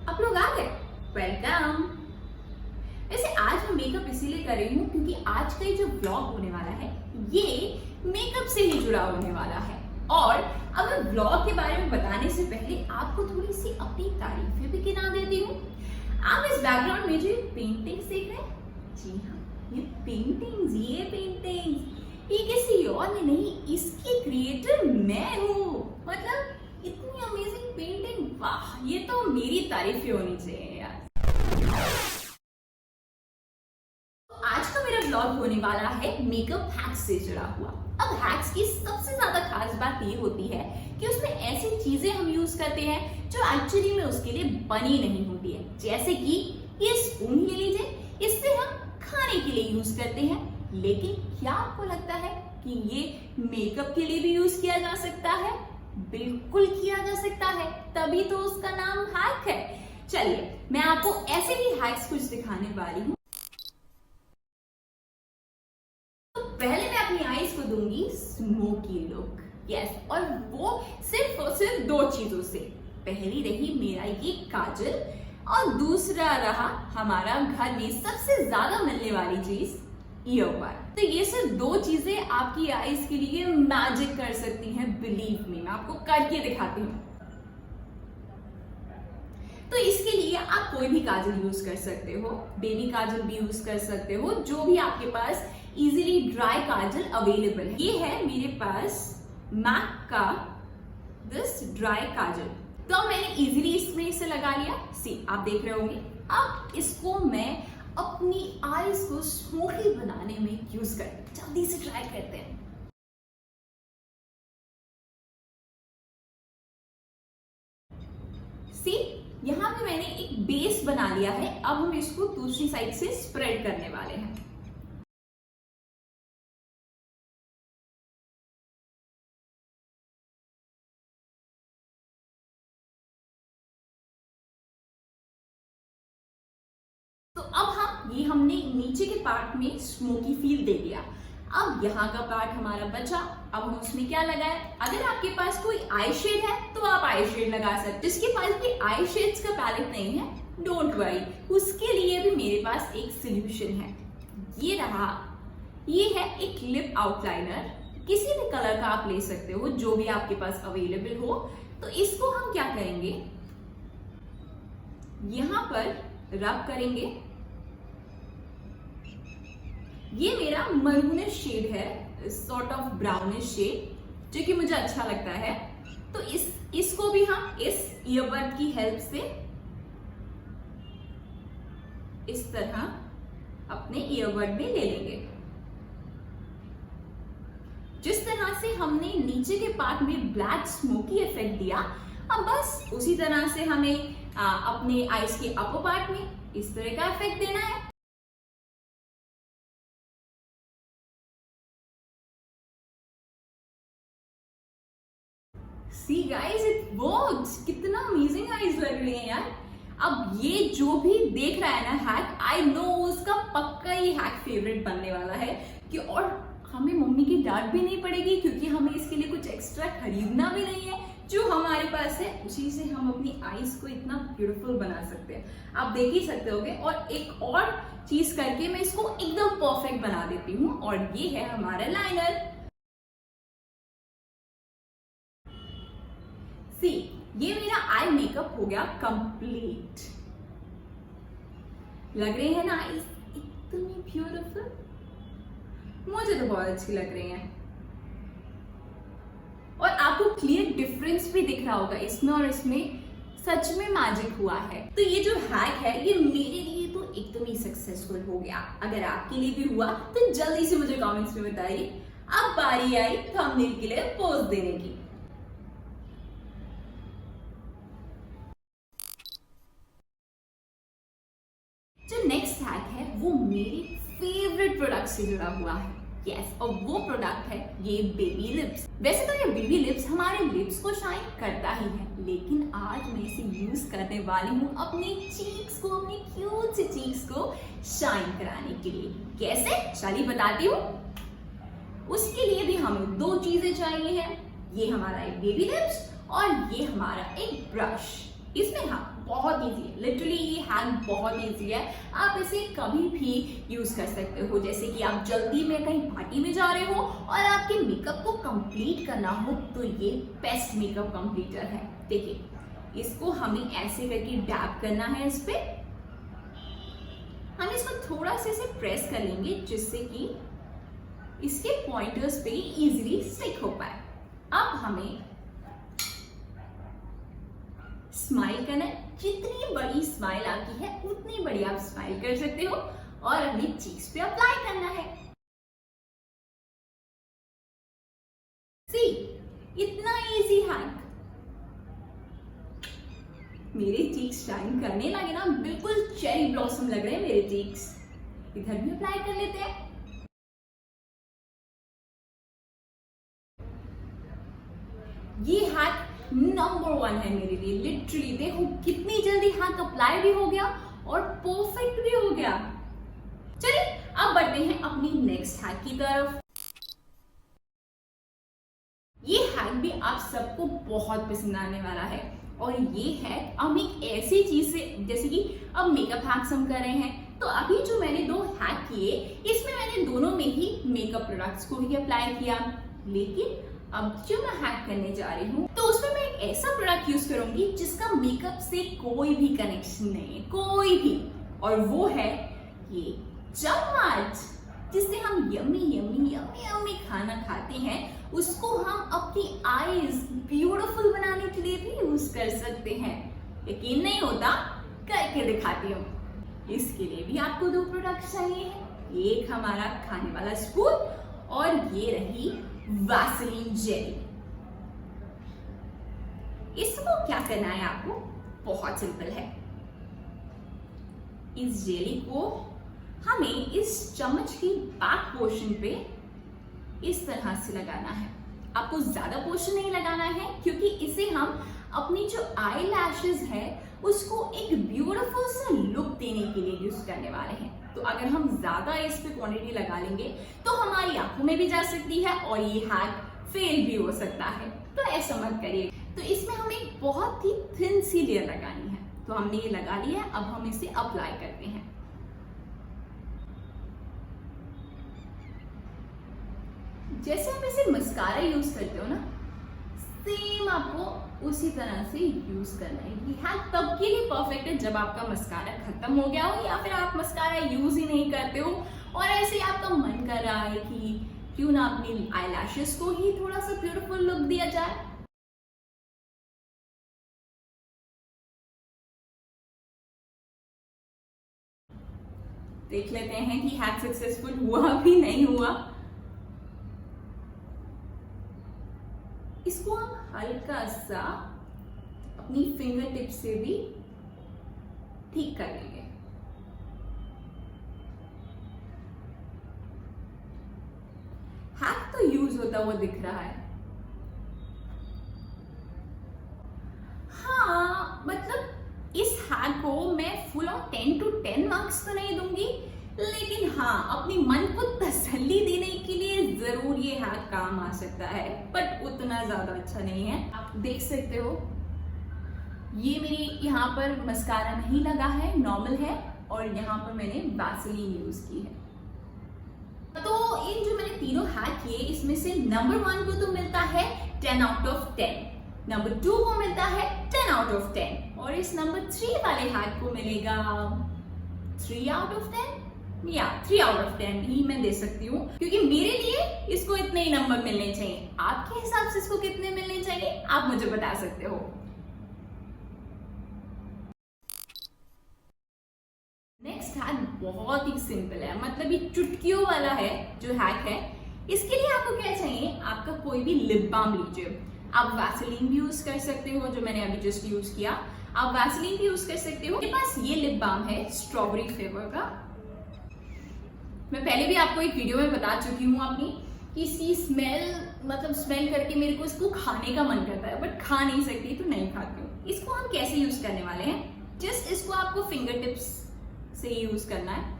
आप लोग आ गए, वेलकम। वैसे आज मैं मेकअप इसीलिए कर रही हूँ क्योंकि आज का ये जो व्लॉग होने वाला है ये मेकअप से ही जुड़ा होने वाला है। और अब मैं व्लॉग के बारे में बताने से पहले आपको थोड़ी सी अपनी तारीफें भी गिना देती हूँ। आप इस बैकग्राउंड में जो पेंटिंग्स देख रहे हैं, जी हाँ, ये पेंटिंग्स ये किसी और ने नहीं, इसकी क्रिएटर मैं हूँ। मतलब इतनी अमेजिंग पेंटिंग, वाह, ये तो मेरी तारीफें होनी चाहिए यार। आज का मेरा व्लॉग होने वाला है मेकअप हैक्स से जुड़ा हुआ। अब हैक्स की सबसे ज्यादा खास बात ये होती है कि उसमें ऐसी चीजें हम यूज करते हैं जो एक्चुअली में उसके लिए बनी नहीं होती है। जैसे कि ये स्पून ले लीजिए, इससे हम खाने के लिए यूज करते हैं, लेकिन क्या आपको लगता है कि ये मेकअप के लिए भी यूज किया जा सकता है? बिल्कुल किया जा सकता है, तभी तो उसका नाम हैक है। चलिए मैं आपको ऐसे ही हैक्स कुछ दिखाने वाली हूँ। तो पहले मैं अपनी आईज को दूंगी स्मोकी लुक, यस, और वो सिर्फ और सिर्फ दो चीजों से। पहली रही मेरा ये काजल और दूसरा रहा हमारा घर में सबसे ज्यादा मिलने वाली चीज, ईयरबड। तो ये सिर्फ दो चीजें आपकी आईज के लिए मैजिक कर सकती हैं, बिलीव मी। मैं आपको करके दिखाती हूँ। तो इसके लिए आप कोई भी काजल यूज कर सकते हो, बेबी काजल भी यूज कर सकते हो, जो भी आपके पास इजीली ड्राई काजल अवेलेबल है। ये है मेरे पास मैक का दिस ड्राई काजल। तो मैंने इजीली इसमें इसे लगा लिया। सी, आप देख रहे होंगे। अब इसको मैं अपनी आईज को स्मोकी बनाने में यूज करते हैं। जल्दी से ट्राई करते हैं। सी, यहां पे मैंने एक बेस बना लिया है। अब हम इसको दूसरी साइड से स्प्रेड करने वाले हैं। तो अब ये हमने नीचे के पार्ट में स्मोकी फील दे दिया। अब यहाँ का पार्ट हमारा बचा। अब हम उसमें क्या लगाए? अगर आपके पास कोई आई शेड है तो आप आई शेड लगा सकते हैं। जिसके पास भी आई शेड्स का पैलेट नहीं है, डोंट वरी, उसके लिए भी मेरे पास एक सोल्यूशन है। ये रहा, ये है एक लिप आउटलाइनर। किसी भी कलर का आप ले सकते हो, जो भी आपके पास अवेलेबल हो। तो इसको हम क्या करेंगे, यहां पर रब करेंगे। ये मेरा मरूनिश शेड है, सॉर्ट ऑफ ब्राउनिश शेड, जो कि मुझे अच्छा लगता है। तो इसको भी हम इस ईयरबड की हेल्प से इस तरह अपने ईयरबड में ले लेंगे। जिस तरह से हमने नीचे के पार्ट में ब्लैक स्मोकी इफेक्ट दिया, अब बस उसी तरह से हमें अपने आईज के अपर पार्ट में इस तरह का इफेक्ट देना है। See guys, it works. कितना अमेजिंग आईज लग रही है यार। अब ये जो भी देख रहा है ना हैक, आई नो उसका पक्का ही हैक फेवरेट बनने वाला है कि और हमें मम्मी की डांट भी नहीं पड़ेगी क्योंकि हमें इसके लिए कुछ एक्स्ट्रा खरीदना भी नहीं है। जो हमारे पास है उसी से हम अपनी आईज को इतना ब्यूटीफुल बना सकते हैं। आप देख ही सकते होगे। और एक और चीज करके मैं इसको एकदम परफेक्ट बना देती हूँ, और ये है हमारा लाइनर। सी, ये मेरा आई मेकअप हो गया कंप्लीट। लग रहे हैं ना आईज इतनी ब्यूटीफुल? मुझे तो बहुत अच्छी लग रही हैं। और आपको क्लियर डिफरेंस भी दिख रहा होगा इसमें और इसमें। सच में मैजिक हुआ है। तो ये जो हैक है ये मेरे लिए तो एकदम ही सक्सेसफुल हो गया। अगर आपके लिए भी हुआ तो जल्दी से मुझे कमेंट्स में बताइए। अब बारी आई थंबनेल के लिए पोज देने की। जो नेक्स्ट हैक है वो मेरे फेवरेट प्रोडक्ट से जुड़ा हुआ है, यस, और वो प्रोडक्ट है ये बेबी लिप्स। वैसे तो ये बेबी लिप्स हमारे लिप्स को शाइन करता ही है, लेकिन आज मैं इसे यूज करने वाली हूँ अपने चीक्स को, अपने क्यूट से चीक्स को शाइन कराने के लिए। कैसे, चलिए बताती हूँ। उसके लिए भी हमें दो चीजें चाहिए हैं। ये हमारा एक बेबी लिप्स और ये हमारा एक ब्रश। इसमें हाँ बहुत इजी है, लिटरली ये हैक बहुत इजी है। आप इसे कभी भी यूज कर सकते हो, जैसे कि आप जल्दी में कहीं पार्टी में जा रहे हो और आपके मेकअप को कंप्लीट करना हो तो ये बेस्ट मेकअप कंप्लीटर है। देखिए इसको हमें ऐसे करके डैब करना है, इस पे हम इसको थोड़ा सा इसे प्रेस कर लेंगे जिससे कि इसके पॉइंटर्स पे इजीली स्टिक हो पाए। अब हमें स्माइल करना है, जितनी बड़ी स्माइल आपकी है उतनी बड़ी आप स्माइल कर सकते हो और अपनी चीक्स पे अप्लाई करना है। सी, इतना इजी हैक। मेरे चीक्स शाइन करने लगे ना, बिल्कुल चेरी ब्लॉसम लग रहे हैं मेरे चीक्स। इधर भी अप्लाई कर लेते हैं। ये हैक नंबर 1 है मेरे लिए, लिटरली देखो कितनी जल्दी हैक अप्लाई भी हो गया और परफेक्ट भी हो गया। चलिए अब बढ़ते हैं अपनी नेक्स्ट हैक की तरफ। ये हैक भी आप सबको बहुत पसंद आने वाला है और ये हैक हम एक ऐसी चीज से, जैसे कि अब मेकअप हैक्स हम कर रहे हैं, तो अभी जो मैंने 2 हैक किए इसमें मैंने दोनों में ही मेकअप प्रोडक्ट्स को ही अप्लाई किया, लेकिन अब जो मैं हैक करने जा रही हूँ तो उसमें मैं एक ऐसा प्रोडक्ट यूज करूंगी जिसका मेकअप से कोई भी कनेक्शन नहीं है, कोई भी, और वो है ये चम्मच, जिससे हम यम्मी यम्मी यम्मी यम्मी खाना खाते हैं। उसको हम अपनी आईज ब्यूटीफुल बनाने के लिए भी यूज कर सकते हैं। यकीन नहीं होता, करके दिखाती हूँ। इसके लिए भी आपको 2 प्रोडक्ट चाहिए हैं, एक हमारा खाने वाला स्पून और ये रही वैसलीन जेली। इसको क्या करना है आपको, बहुत सिंपल है। इस जेली को हमें इस चम्मच की बैक पोर्शन पे इस तरह से लगाना है। आपको ज्यादा पोर्शन नहीं लगाना है क्योंकि इसे हम अपनी जो आई लैशेज है उसको एक ब्यूटीफुल सा लुक देने के लिए यूज करने वाले हैं। तो अगर हम ज्यादा इस पे क्वांटिटी लगा लेंगे तो हमारी आंखों में भी जा सकती है और ये हैक फेल भी हो सकता है, तो ऐसा मत करिए। तो इसमें हमें बहुत ही थिन सी लेयर लगानी है, तो हमने ये लगा लिया है। अब हम इसे अप्लाई करते हैं। जैसे हम इसे मस्कारा यूज करते हो ना, सेम आपको उसी तरह से यूज करना है। ये हैक तब के लिए परफेक्ट है जब आपका मस्कारा खत्म हो गया हो या फिर आप मस्कारा यूज ही नहीं करते हो और ऐसे आपका मन कर रहा है कि क्यों ना अपनी आईलैशेस को ही थोड़ा सा ब्यूटीफुल लुक दिया जाए। देख लेते हैं कि हैक सक्सेसफुल हुआ भी नहीं हुआ। इसको हम हल्का सा अपनी फिंगर टिप से भी ठीक कर लेंगे। हैक तो यूज होता हुआ दिख रहा है। हाँ, मतलब इस हैक को मैं फुल ऑन 10 to 10 मार्क्स तो नहीं दूंगी, लेकिन हाँ अपनी मन को तसल्ली देने के लिए जरूर ये हैक काम आ सकता है, बट उतना ज्यादा अच्छा नहीं है। आप देख सकते हो ये मेरी यहाँ पर मस्कारा नहीं लगा है, नॉर्मल है, और यहाँ पर मैंने वैसलीन यूज की है। तो इन जो मैंने तीनों हैक किए इसमें से नंबर 1 को तो मिलता है 10 out of 10, नंबर 2 को मिलता है 10 out of 10 और इस नंबर 3 वाले हैक को मिलेगा 3 out of 10 या 3 out of 10 ही मैं दे सकती हूँ, क्योंकि मेरे लिए इसको इतने ही नंबर मिलने चाहिए। आपके हिसाब से इसको कितने मिलने चाहिए आप मुझे बता सकते हो। नेक्स्ट हैक बहुत ही सिंपल है, मतलब ये चुटकियों वाला है जो हैक है। इसके लिए आपको क्या चाहिए, आपका कोई भी लिप बाम लीजिए। आप वैसलीन भी यूज कर सकते हो, जो मैंने अभी जस्ट यूज किया, आप वैसलीन भी यूज कर सकते हो। मेरे पास ये लिप बाम है स्ट्रॉबेरी फ्लेवर का। मैं पहले भी आपको एक वीडियो में बता चुकी हूँ अपनी कि इसकी स्मेल, मतलब स्मेल करके मेरे को इसको खाने का मन करता है, बट खा नहीं सकती तो नहीं खाती हूँ। इसको हम कैसे यूज करने वाले हैं, जस्ट इसको आपको फिंगर टिप्स से यूज करना है।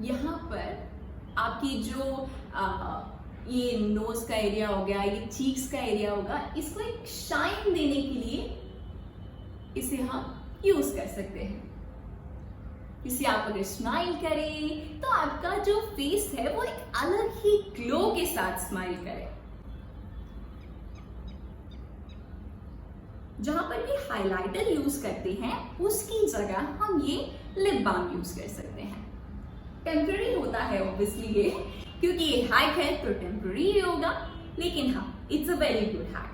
यहाँ पर आपकी जो ये नोज का एरिया हो गया, ये चीक्स का एरिया होगा, इसको एक शाइन देने के लिए इसे हम यूज कर सकते हैं। इसे आप अगर स्माइल करें तो आपका जो फेस है वो एक अलग ही ग्लो के साथ स्माइल करे। जहां पर भी हाइलाइटर यूज करते हैं उसकी जगह हम ये लिप बाम यूज कर सकते हैं। टेम्पररी होता है ऑब्वियसली ये, क्योंकि ये हैक है तो टेम्पररी ही होगा, लेकिन हाँ it's a very good hack.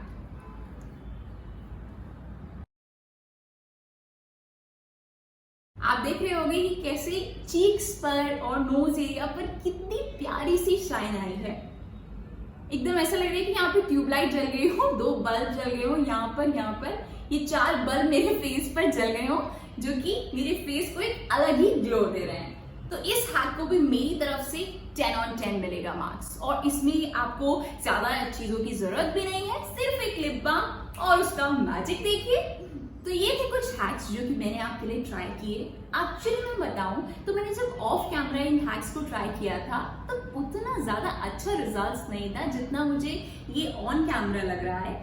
आप देख रहे होंगे कि कैसे चीक्स पर और नोज एरिया पर कितनी प्यारी सी शाइन आई है। एकदम ऐसा लग रहा है कि यहाँ पे ट्यूबलाइट जल गई हो, 2 बल्ब जल गए हो, यहाँ पर ये 4 बल्ब मेरे फेस पर जल गए हो, जो कि मेरे फेस को एक अलग ही ग्लो दे रहे हैं। तो इस हैक को भी मेरी तरफ से 10 on 10 मिलेगा मार्क्स। और इसमें आपको ज्यादा चीजों की जरूरत भी नहीं है, सिर्फ एक लिप बाम और उसका मैजिक देखिए। तो ये थे कुछ हैक्स जो कि मैंने आपके लिए ट्राई किए। एक्चुअली मैं बताऊं तो मैंने जब ऑफ कैमरा इन हैक्स को ट्राई किया था तो उतना ज्यादा अच्छा रिजल्ट्स नहीं था जितना मुझे ये ऑन कैमरा लग रहा है।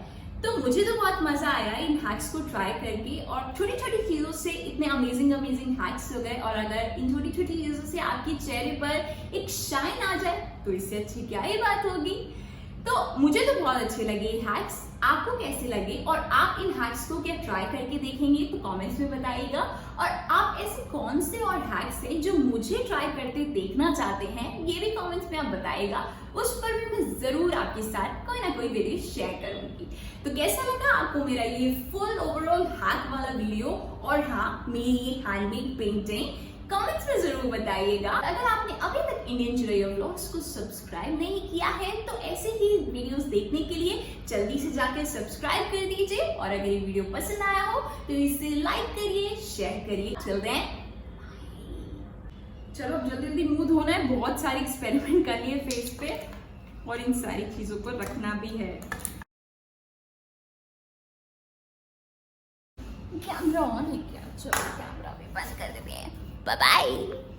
तो मुझे तो बहुत मजा आया इन हैक्स को ट्राई करके, और छोटी छोटी चीजों से इतने अमेजिंग हैक्स हो गए। और अगर इन छोटी छोटी चीजों से आपके चेहरे पर एक शाइन आ जाए तो इससे अच्छी क्या ही बात होगी। तो मुझे तो बहुत अच्छे लगे ये हैक्स, आपको कैसे लगे और आप इन हैक्स को क्या ट्राई करके देखेंगे तो कमेंट्स में बताइएगा। और आप ऐसे कौन से और हैक्स हैं जो मुझे ट्राई करते देखना चाहते हैं ये भी कमेंट्स में आप बताइएगा, उस पर भी मैं जरूर आपके साथ कोई ना कोई वीडियो शेयर करूंगी। तो कैसा लगा आपको मेरा ये फुल ओवरऑल हैक वाला वीडियो और हाँ मेरी ये हैंडमेड पेंटिंग, कमेंट्स में जरूर बताइएगा। अगर आपने अभी तक इंडियन चिरैया व्लॉग्स को सब्सक्राइब नहीं किया है तो ऐसे ही वीडियोस देखने के लिए जल्दी से जाकर सब्सक्राइब कर दीजिए। और अगर ये वीडियो पसंद आया हो तो इसे लाइक करिए, शेयर करिए। चलते हैं, चलो अब जल्दी जल्दी मुंह धोना है, बहुत सारी एक्सपेरिमेंट करनी है फेस पे और इन सारी चीजों को रखना भी है। कैमरा ऑन है क्या? चलो कैमरा भी बंद कर देते हैं। Bye bye.